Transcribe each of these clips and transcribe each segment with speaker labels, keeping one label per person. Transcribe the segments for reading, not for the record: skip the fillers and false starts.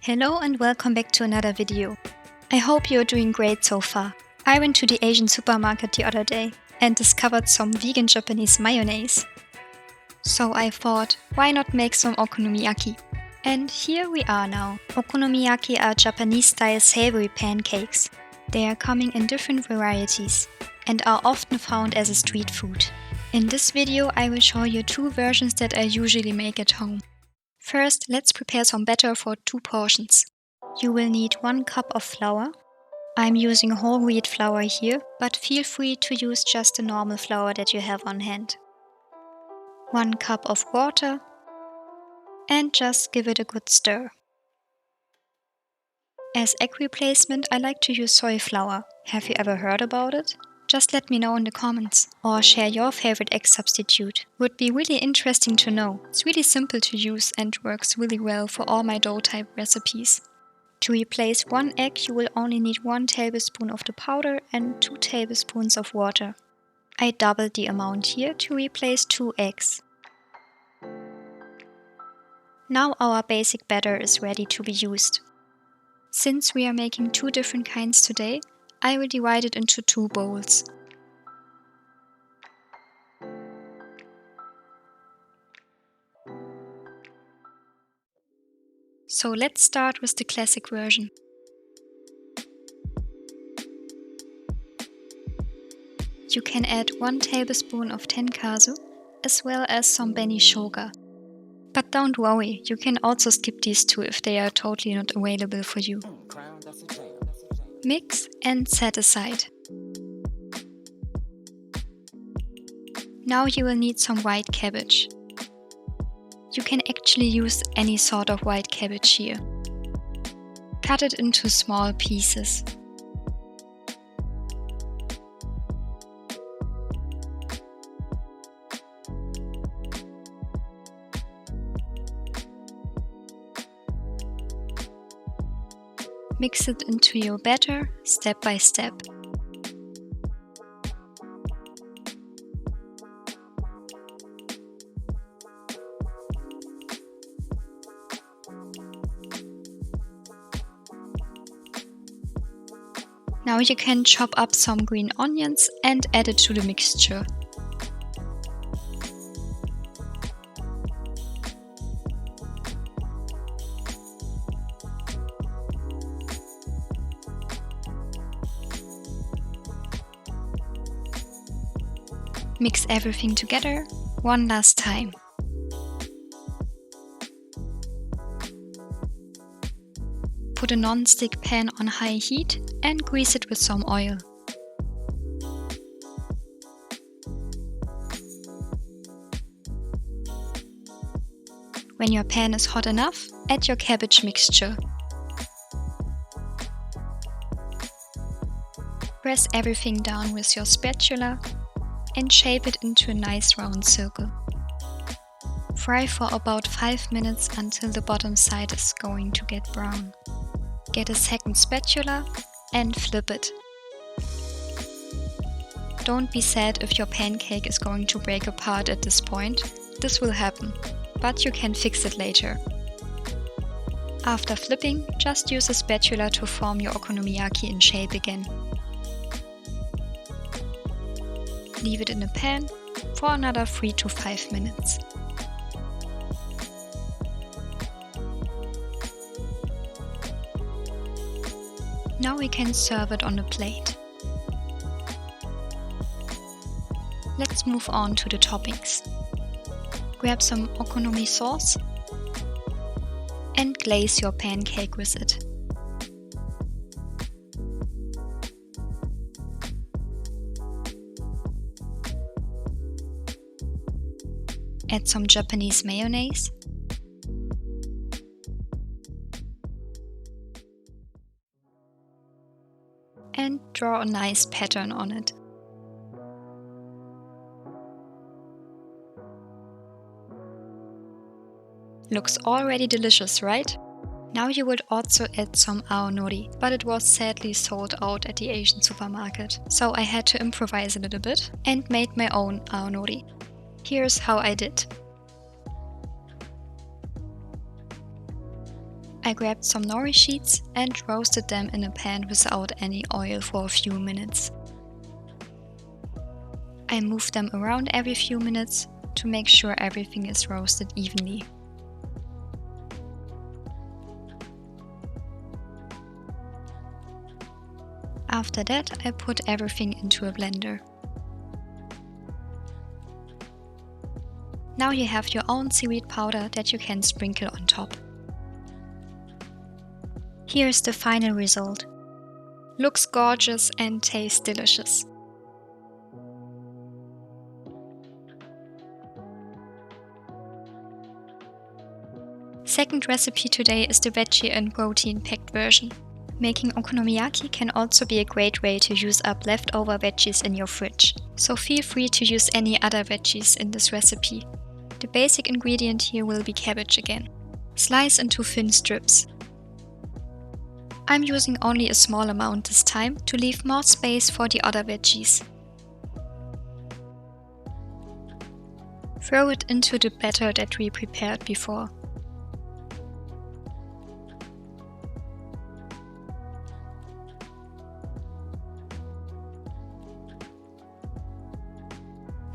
Speaker 1: Hello and welcome back to another video. I hope you're doing great so far. I went to the Asian supermarket the other day and discovered some vegan Japanese mayonnaise. So I thought, why not make some okonomiyaki? And here we are now. Okonomiyaki are Japanese-style savory pancakes. They are coming in different varieties and are often found as a street food. In this video I will show you two versions that I usually make at home. First, let's prepare some batter for 2 portions. You will need 1 cup of flour. I'm using whole wheat flour here, but feel free to use just the normal flour that you have on hand. 1 cup of water, and just give it a good stir. As egg replacement, I like to use soy flour. Have you ever heard about it? Just let me know in the comments, or share your favorite egg substitute. Would be really interesting to know. It's really simple to use and works really well for all my dough type recipes. To replace 1 egg, you will only need 1 tablespoon of the powder and 2 tablespoons of water. I doubled the amount here to replace 2 eggs. Now our basic batter is ready to be used. Since we are making 2 different kinds today, I will divide it into 2 bowls. So let's start with the classic version. You can add 1 tablespoon of Tenkasu as well as some Beni shōga. But don't worry, you can also skip these 2 if they are totally not available for you. Mix and set aside. Now you will need some white cabbage. You can actually use any sort of white cabbage here. Cut it into small pieces. Mix it into your batter step by step. Now you can chop up some green onions and add it to the mixture. Mix everything together one last time. Put a non-stick pan on high heat and grease it with some oil. When your pan is hot enough, add your cabbage mixture. Press everything down with your spatula and shape it into a nice round circle. Fry for about 5 minutes until the bottom side is going to get brown. Get a second spatula and flip it. Don't be sad if your pancake is going to break apart at this point. This will happen, but you can fix it later. After flipping, just use a spatula to form your okonomiyaki in shape again. Leave it in a pan for another 3 to 5 minutes. Now we can serve it on a plate. Let's move on to the toppings. Grab some okonomi sauce and glaze your pancake with it. Add some Japanese mayonnaise. And draw a nice pattern on it. Looks already delicious, right? Now you would also add some Aonori, but it was sadly sold out at the Asian supermarket. So I had to improvise a little bit and made my own Aonori. Here's how I did. I grabbed some nori sheets and roasted them in a pan without any oil for a few minutes. I move them around every few minutes to make sure everything is roasted evenly. After that, I put everything into a blender. Now you have your own seaweed powder that you can sprinkle on top. Here's the final result. Looks gorgeous and tastes delicious. Second recipe today is the veggie and protein packed version. Making okonomiyaki can also be a great way to use up leftover veggies in your fridge, so feel free to use any other veggies in this recipe. The basic ingredient here will be cabbage again. Slice into thin strips. I'm using only a small amount this time to leave more space for the other veggies. Throw it into the batter that we prepared before.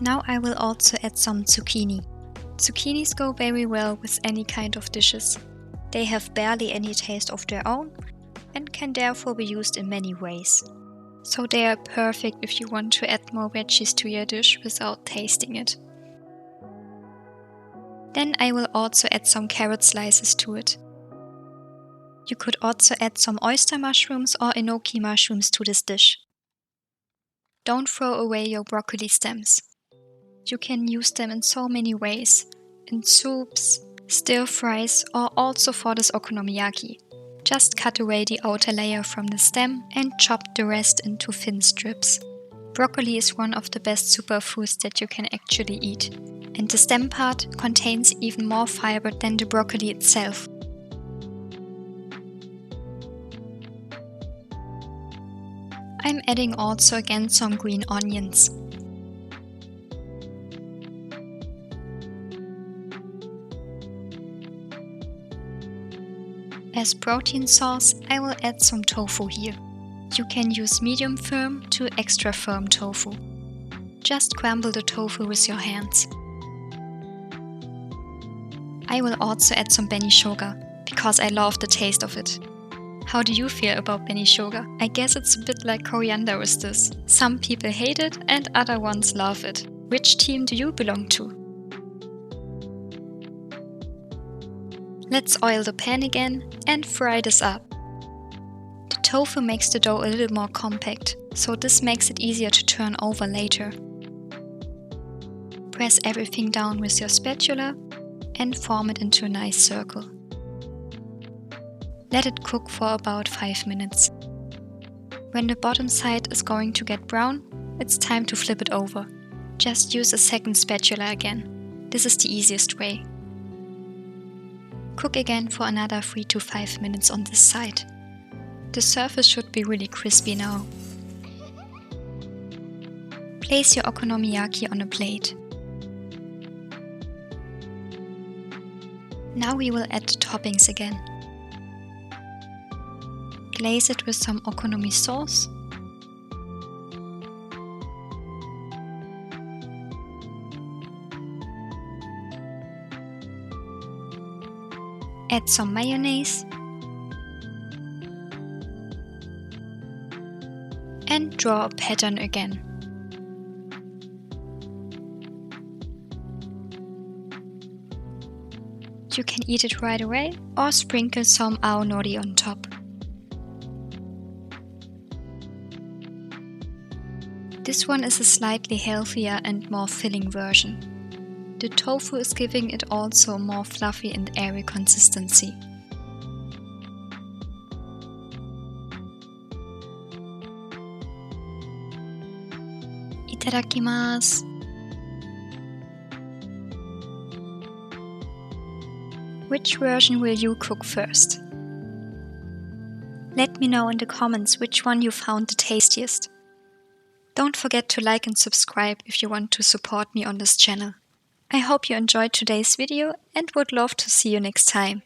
Speaker 1: Now I will also add some zucchini. Zucchinis go very well with any kind of dishes. They have barely any taste of their own and can therefore be used in many ways. So they are perfect if you want to add more veggies to your dish without tasting it. Then I will also add some carrot slices to it. You could also add some oyster mushrooms or enoki mushrooms to this dish. Don't throw away your broccoli stems. You can use them in so many ways, in soups, stir fries, or also for this okonomiyaki. Just cut away the outer layer from the stem and chop the rest into thin strips. Broccoli is one of the best superfoods that you can actually eat, and the stem part contains even more fiber than the broccoli itself. I'm adding also again some green onions. As protein sauce, I will add some tofu here. You can use medium firm to extra firm tofu. Just crumble the tofu with your hands. I will also add some Beni shōga, because I love the taste of it. How do you feel about Beni shōga? I guess it's a bit like coriander with this. Some people hate it and other ones love it. Which team do you belong to? Let's oil the pan again and fry this up. The tofu makes the dough a little more compact, so this makes it easier to turn over later. Press everything down with your spatula and form it into a nice circle. Let it cook for about 5 minutes. When the bottom side is going to get brown, it's time to flip it over. Just use a second spatula again. This is the easiest way. Cook again for another 3 to 5 minutes on this side. The surface should be really crispy now. Place your okonomiyaki on a plate. Now we will add the toppings again. Glaze it with some okonomi sauce. Add some mayonnaise and draw a pattern again. You can eat it right away or sprinkle some Aonori on top. This one is a slightly healthier and more filling version. The tofu is giving it also a more fluffy and airy consistency. Itadakimasu! Which version will you cook first? Let me know in the comments which one you found the tastiest. Don't forget to like and subscribe if you want to support me on this channel. I hope you enjoyed today's video and would love to see you next time.